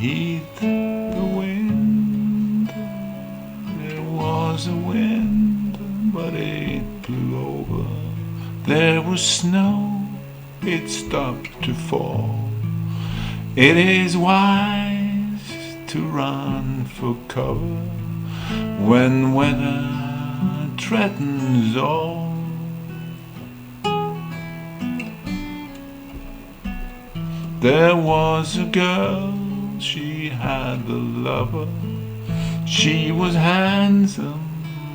heed the wind. There was a wind, but it blew over. There was snow, it stopped to fall. It is wise to run for cover when weather threatens all. There was a girl, she had a lover. She was handsome,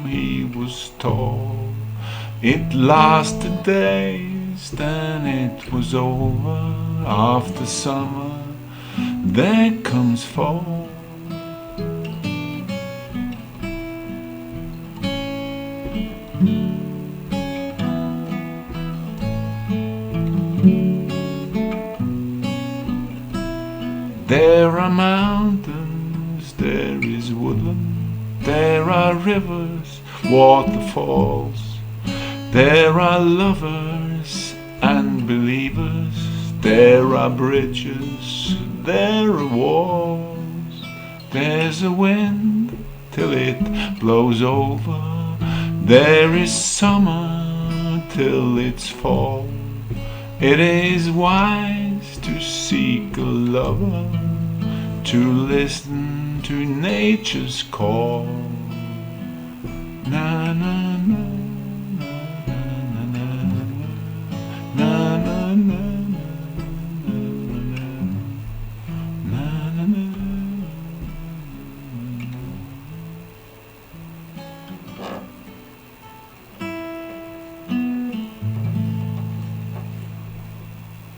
he was tall. It lasted days, then it was over. After summer, there comes fall. There are mountains, there is woodland, there are rivers, waterfalls. There are lovers and believers, there are bridges, there are walls. There's a wind till it blows over, there is summer till it's fall. It is wise to seek a lover, to listen to nature's call. Now